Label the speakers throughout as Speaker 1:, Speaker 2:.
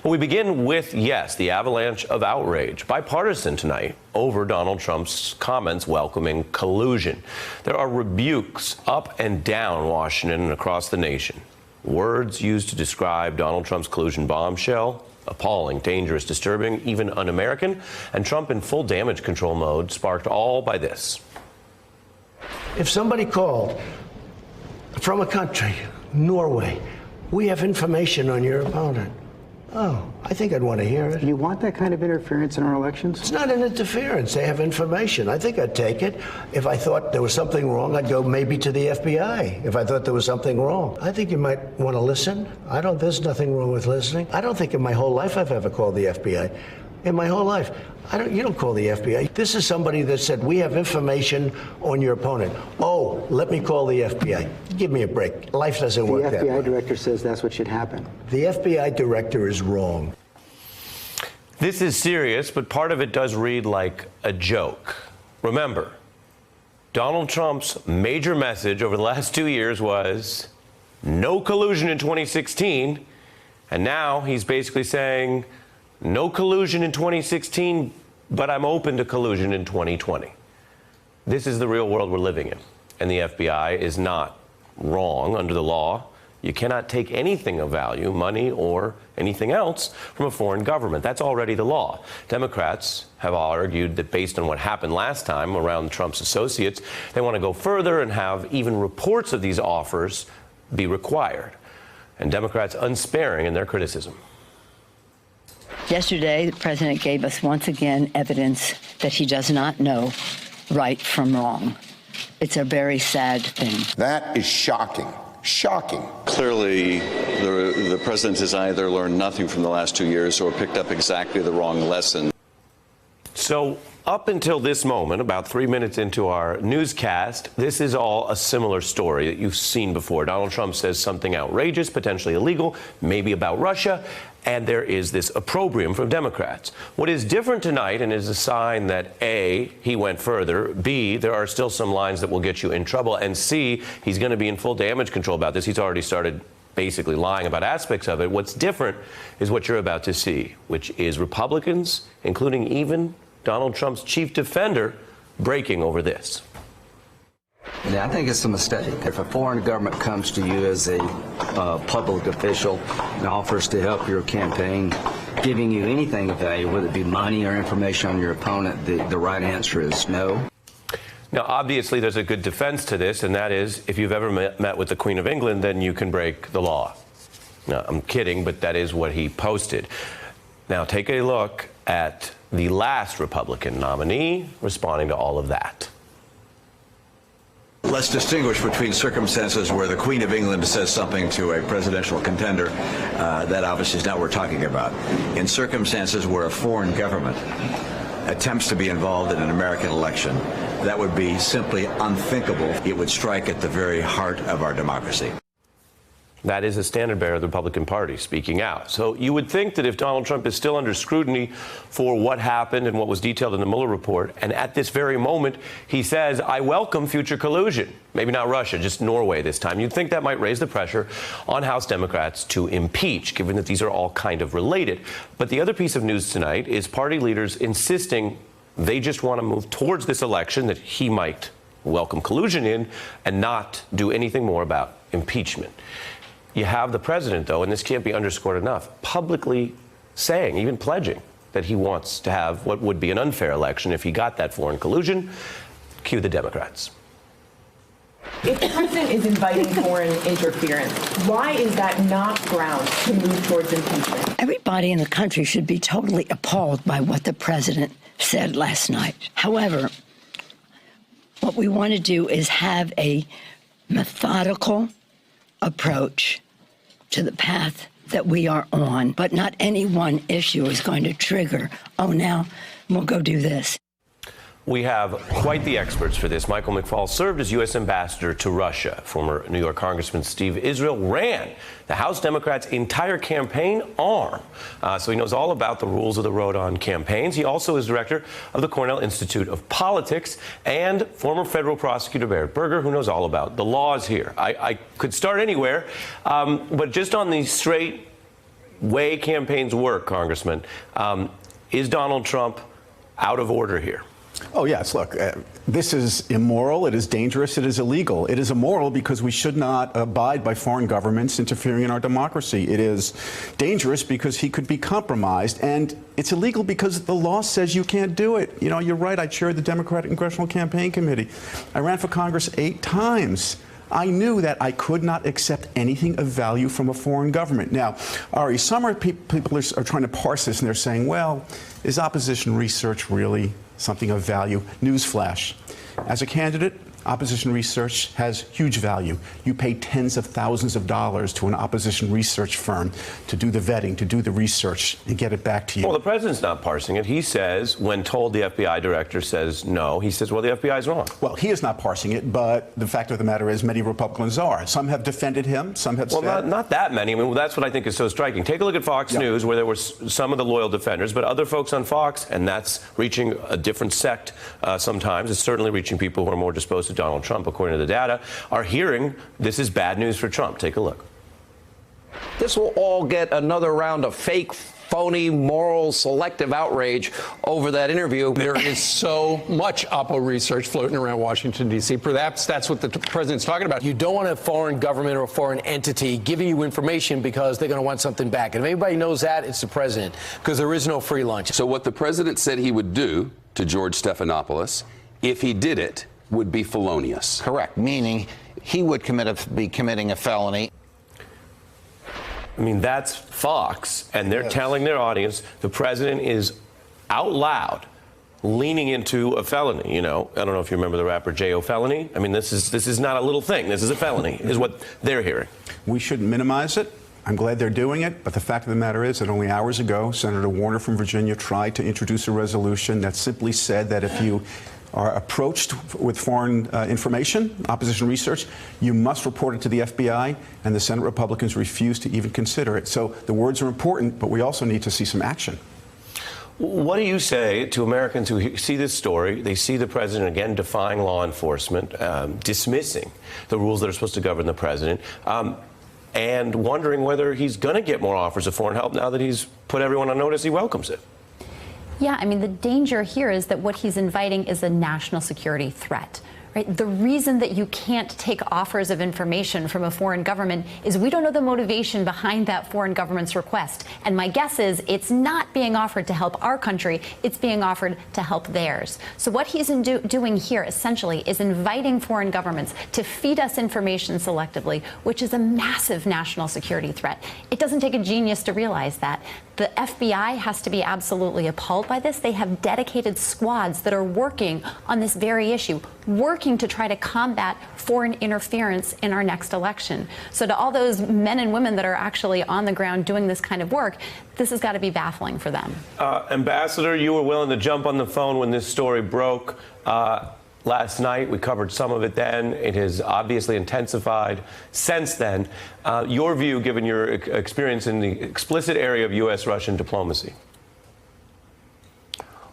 Speaker 1: Well, we begin with, yes, the avalanche of outrage, bipartisan tonight, over Donald Trump's comments welcoming collusion. There are rebukes up and down Washington and across the nation. Words used to describe Donald Trump's collusion bombshell: appalling, dangerous, disturbing, even un-American, and Trump in full damage control mode, sparked all by this.
Speaker 2: If somebody called from a country, Norway, we have information on your opponent. Oh, I think I'd want to hear it.
Speaker 3: You want that kind of interference in our elections?
Speaker 2: It's not an interference. They have information. I think I'd take it. If I thought there was something wrong, I'd go maybe to the FBI. If I thought there was something wrong, I think you might want to listen. There's nothing wrong with listening. I don't think in my whole life I've ever called the FBI. In my whole life, you don't call the FBI. This is somebody that said, we have information on your opponent. Oh, let me call the FBI. Give me a break. Life doesn't work that way.
Speaker 3: The FBI director says that's what should happen.
Speaker 2: The FBI director is wrong.
Speaker 1: This is serious, but part of it does read like a joke. Remember, Donald Trump's major message over the last 2 years was no collusion in 2016, and now he's basically saying no collusion in 2016, but I'm open to collusion in 2020. This is the real world we're living in, and the FBI is not wrong under the law. You cannot take anything of value, money or anything else, from a foreign government. That's already the law. Democrats have argued that based on what happened last time around Trump's associates, they want to go further and have even reports of these offers be required. And Democrats unsparing in their criticism.
Speaker 4: Yesterday, the president gave us once again evidence that he does not know right from wrong. It's a very sad thing.
Speaker 5: That is shocking. Shocking.
Speaker 6: Clearly, the president has either learned nothing from the last 2 years or picked up exactly the wrong lesson.
Speaker 1: So up until this moment, about 3 minutes into our newscast, this is all a similar story that you've seen before. Donald Trump says something outrageous, potentially illegal, maybe about Russia, and there is this opprobrium from Democrats. What is different tonight, and is a sign that A, he went further, B, there are still some lines that will get you in trouble, and C, he's going to be in full damage control about this. He's already started basically lying about aspects of it. What's different is what you're about to see, which is Republicans, including even Donald Trump's chief defender, breaking over this.
Speaker 7: Yeah, I think it's a mistake. If a foreign government comes to you as a public official and offers to help your campaign, giving you anything of value, whether it be money or information on your opponent, the right answer is no.
Speaker 1: Now, obviously, there's a good defense to this, and that is, if you've ever met with the Queen of England, then you can break the law. Now, I'm kidding, but that is what he posted. Now, take a look at the last Republican nominee responding to all of that.
Speaker 8: Let's distinguish between circumstances where the Queen of England says something to a presidential contender. That obviously is not what we're talking about. In circumstances where a foreign government attempts to be involved in an American election, that would be simply unthinkable. It would strike at the very heart of our democracy.
Speaker 1: That is a standard bearer of the Republican Party speaking out. So you would think that if Donald Trump is still under scrutiny for what happened and what was detailed in the Mueller report, and at this very moment he says, I welcome future collusion, maybe not Russia, just Norway this time, you'd think that might raise the pressure on House Democrats to impeach, given that these are all kind of related. But the other piece of news tonight is party leaders insisting they just want to move towards this election that he might welcome collusion in and not do anything more about impeachment. You have the president, though, and this can't be underscored enough, publicly saying, even pledging, that he wants to have what would be an unfair election if he got that foreign collusion. Cue the Democrats.
Speaker 9: If the president is inviting foreign interference, why is that not grounds to move towards impeachment?
Speaker 4: Everybody in the country should be totally appalled by what the president said last night. However, what we want to do is have a methodical approach to the path that we are on, but not any one issue is going to trigger, oh, now we'll go do this.
Speaker 1: We have quite the experts for this. Michael McFaul served as U.S. ambassador to Russia. Former New York Congressman Steve Israel ran the House Democrats' entire campaign arm. So he knows all about the rules of the road on campaigns. He also is director of the Cornell Institute of Politics, and former federal prosecutor Barrett Berger, who knows all about the laws here. I could start anywhere, but just on the straight way campaigns work, Congressman, is Donald Trump out of order here?
Speaker 10: Oh, yes. Look, this is immoral. It is dangerous. It is illegal. It is immoral because we should not abide by foreign governments interfering in our democracy. It is dangerous because he could be compromised. And it's illegal because the law says you can't do it. You know, you're right. I chaired the Democratic Congressional Campaign Committee. I ran for Congress 8 times. I knew that I could not accept anything of value from a foreign government. Now, Ari, some people are trying to parse this, and they're saying, well, is opposition research really something of value? Newsflash. As a candidate, opposition research has huge value. You pay tens of thousands of dollars to an opposition research firm to do the vetting, to do the research, and get it back to you.
Speaker 1: Well, the president's not parsing it. He says, when told the FBI director says no, he says, well, the FBI is wrong.
Speaker 10: Well, he is not parsing it, but the fact of the matter is many Republicans are. Some have defended him. Some have said...
Speaker 1: Well, not that many. I mean, that's what I think is so striking. Take a look at Fox News, where there were some of the loyal defenders, but other folks on Fox, and that's reaching a different sect sometimes. It's certainly reaching people who are more disposed to Donald Trump, according to the data, are hearing this is bad news for Trump. Take a look.
Speaker 11: This will all get another round of fake, phony, moral, selective outrage over that interview.
Speaker 12: There is so much Oppo research floating around Washington, D.C. Perhaps that's what the president's talking about.
Speaker 13: You don't want a foreign government or a foreign entity giving you information because they're going to want something back. And if anybody knows that, it's the president, because there is no free lunch.
Speaker 14: So what the president said he would do to George Stephanopoulos, if he did it, would be felonious.
Speaker 11: Correct, meaning he would be committing a felony.
Speaker 1: I mean, that's Fox, and they're telling their audience the president is out loud leaning into a felony. You know, I don't know if you remember the rapper J.O. Felony. I mean, this is not a little thing. This is a felony, is what they're hearing.
Speaker 10: We shouldn't minimize it. I'm glad they're doing it, but the fact of the matter is that only hours ago, Senator Warner from Virginia tried to introduce a resolution that simply said that if you are approached with foreign information, opposition research, you must report it to the FBI, and the Senate Republicans refused to even consider it. So the words are important, but we also need to see some action.
Speaker 1: What do you say to Americans who see this story? They see the president again defying law enforcement, dismissing the rules that are supposed to govern the president, and wondering whether he's going to get more offers of foreign help now that he's put everyone on notice he welcomes it.
Speaker 15: Yeah, I mean, the danger here is that what he's inviting is a national security threat. Right? The reason that you can't take offers of information from a foreign government is we don't know the motivation behind that foreign government's request. And my guess is it's not being offered to help our country, it's being offered to help theirs. So what he's doing here essentially is inviting foreign governments to feed us information selectively, which is a massive national security threat. It doesn't take a genius to realize that. The FBI has to be absolutely appalled by this. They have dedicated squads that are working on this very issue, working to try to combat foreign interference in our next election. So to all those men and women that are actually on the ground doing this kind of work, this has got to be baffling for them.
Speaker 1: Ambassador, you were willing to jump on the phone when this story broke last night. We covered some of it then. It has obviously intensified since then. Your view, given your experience in the explicit area of U.S.-Russian diplomacy?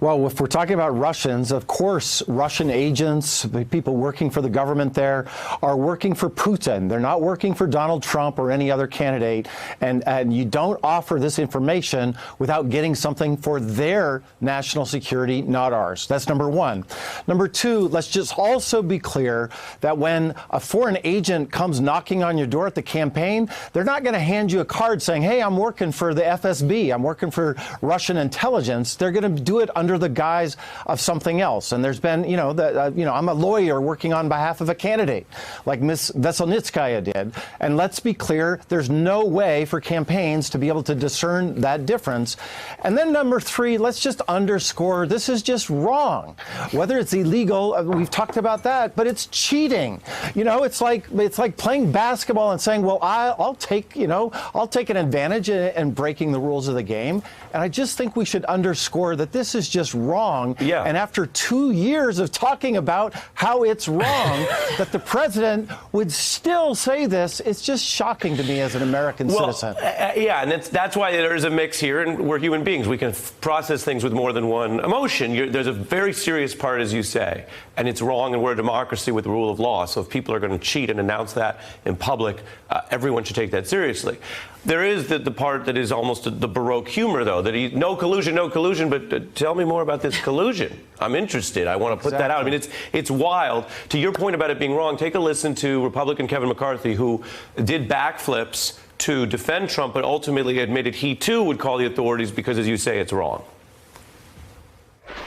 Speaker 16: Well, if we're talking about Russians, of course, Russian agents, the people working for the government there, are working for Putin. They're not working for Donald Trump or any other candidate. And you don't offer this information without getting something for their national security, not ours. That's number one. Number two, let's just also be clear that when a foreign agent comes knocking on your door at the campaign, they're not going to hand you a card saying, hey, I'm working for the FSB, I'm working for Russian intelligence. They're going to do it under the guise of something else. And there's been, I'm a lawyer working on behalf of a candidate like Ms. Veselnitskaya did. And let's be clear, there's no way for campaigns to be able to discern that difference. And then number three, let's just underscore this is just wrong. Whether it's illegal, we've talked about that, but it's cheating. It's like playing basketball and saying, well, I'll take an advantage in breaking the rules of the game. And I just think we should underscore that this is just wrong. Yeah. And after 2 years of talking about how it's wrong, that the president would still say this, it's just shocking to me as an American citizen.
Speaker 1: Yeah, and that's why there is a mix here, and we're human beings. We can process things with more than one emotion. There's a very serious part, as you say, and it's wrong, and we're a democracy with the rule of law. So if people are going to cheat and announce that in public, everyone should take that seriously. There is the part that is almost the Baroque humor, though, that no collusion, but tell me more about this collusion. I'm interested. I want to put that out. I mean, it's wild. To your point about it being wrong, take a listen to Republican Kevin McCarthy, who did backflips to defend Trump, but ultimately admitted he, too, would call the authorities because, as you say, it's wrong.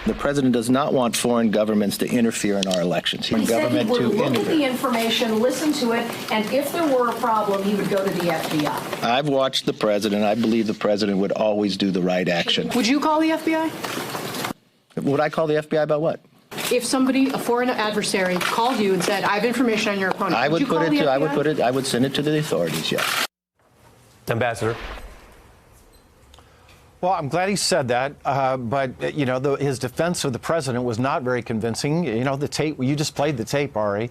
Speaker 17: The president does not want foreign governments to interfere in our elections.
Speaker 18: He said he would look at the information, listen to it, and if there were a problem, he would go to the FBI.
Speaker 17: I've watched the president. I believe the president would always do the right action.
Speaker 18: Would you call the FBI?
Speaker 17: Would I call the FBI about what?
Speaker 18: If somebody, a foreign adversary, called you and said, "I have information on your opponent,"
Speaker 17: I would put it to. I would send it to the authorities. Yes.
Speaker 1: Ambassador.
Speaker 16: Well, I'm glad he said that, but you know, his defense of the president was not very convincing. You know, the tape, you just played the tape, Ari.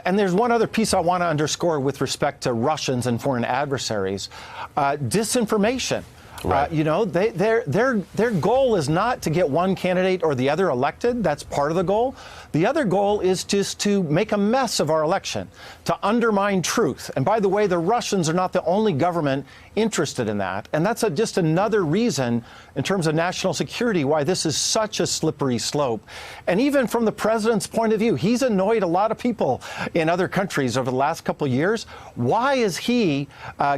Speaker 16: And there's one other piece I want to underscore with respect to Russians and foreign adversaries. Disinformation.
Speaker 1: Right.
Speaker 16: You know, their goal is not to get one candidate or the other elected. That's part of the goal. The other goal is just to make a mess of our election, to undermine truth. And by the way, the Russians are not the only government interested in that. And that's just another reason in terms of national security why this is such a slippery slope. And even from the president's point of view, he's annoyed a lot of people in other countries over the last couple of years. Why is he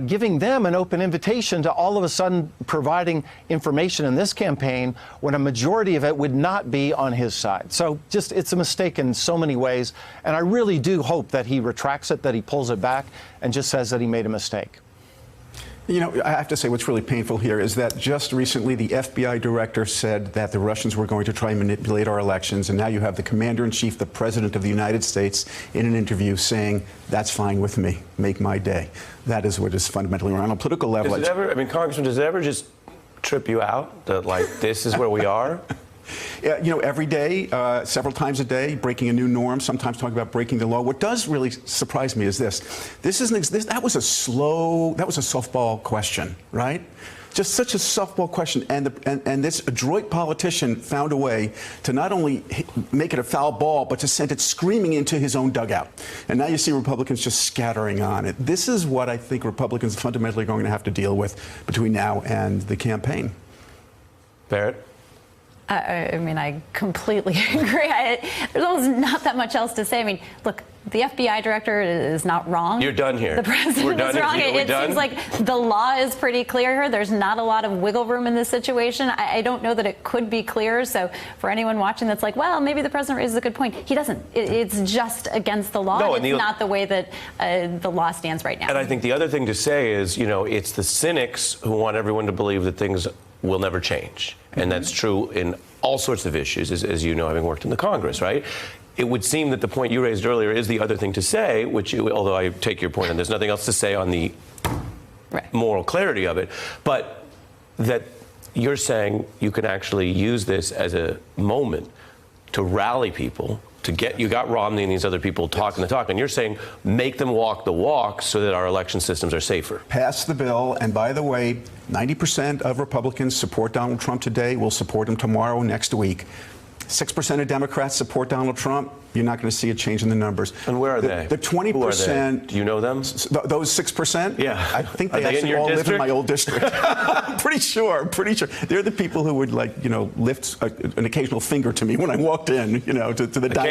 Speaker 16: giving them an open invitation to all of a sudden providing information in this campaign when a majority of it would not be on his side? So just it's a mistake in so many ways. And I really do hope that he retracts it, that he pulls it back and just says that he made a mistake.
Speaker 10: You know, I have to say what's really painful here is that just recently the FBI director said that the Russians were going to try and manipulate our elections, and now you have the commander-in-chief, the president of the United States, in an interview saying, that's fine with me, make my day. That is what is fundamentally wrong on a political level.
Speaker 1: Does it ever, I mean, Congressman, does it ever just trip you out that, like, this is where we are?
Speaker 10: You know, every day, several times a day, breaking a new norm, sometimes talking about breaking the law. What does really surprise me is this. That was a softball question, right? Just such a softball question. And this adroit politician found a way to not only make it a foul ball, but to send it screaming into his own dugout. And now you see Republicans just scattering on it. This is what I think Republicans fundamentally are going to have to deal with between now and the campaign.
Speaker 1: Barrett?
Speaker 15: I mean, I completely agree. There's almost not that much else to say. I mean, look, the FBI director is not wrong.
Speaker 1: You're done here.
Speaker 15: The president is wrong. It seems like the law is pretty clear here. There's not a lot of wiggle room in this situation. I don't know that it could be clearer. So for anyone watching that's like, well, maybe the president raises a good point. He doesn't. It's just against the law.
Speaker 1: No,
Speaker 15: and it's not the way that the law stands right now.
Speaker 1: And I think the other thing to say is, you know, it's the cynics who want everyone to believe that things will never change. And that's true in all sorts of issues, as you know, having worked in the Congress, right? It would seem that the point you raised earlier is the other thing to say, which, although I take your point, and there's nothing else to say on the moral clarity of it, but that you're saying you can actually use this as a moment to rally people, to get, you got Romney and these other people talking the talk, and you're saying make them walk the walk so that our election systems are safer.
Speaker 10: Pass the bill, and by the way, 90% of Republicans support Donald Trump today, will support him tomorrow, next week. 6% of Democrats support Donald Trump. You're not going to see a change in the numbers.
Speaker 1: And where are they?
Speaker 10: The 20%.
Speaker 1: Who are they? Do you know them?
Speaker 10: Those 6%?
Speaker 1: Yeah.
Speaker 10: I think
Speaker 1: Are
Speaker 10: they actually all live in my old district. Pretty sure. They're the people who would, like, you know, lift an occasional finger to me when I walked in, you know, to the diner.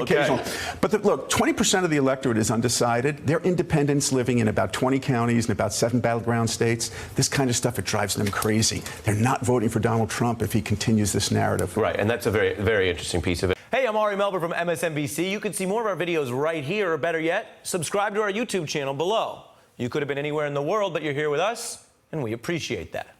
Speaker 1: Occasional.
Speaker 10: But look, 20% of the electorate is undecided. They're independents living in about 20 counties and about 7 battleground states. This kind of stuff, it drives them crazy. They're not voting for Donald Trump if he continues this narrative.
Speaker 1: Right, and that's a very, very interesting piece of it. Hey, I'm Ari Melber from MSNBC. You can see more of our videos right here, or better yet, subscribe to our YouTube channel below. You could have been anywhere in the world, but you're here with us, and we appreciate that.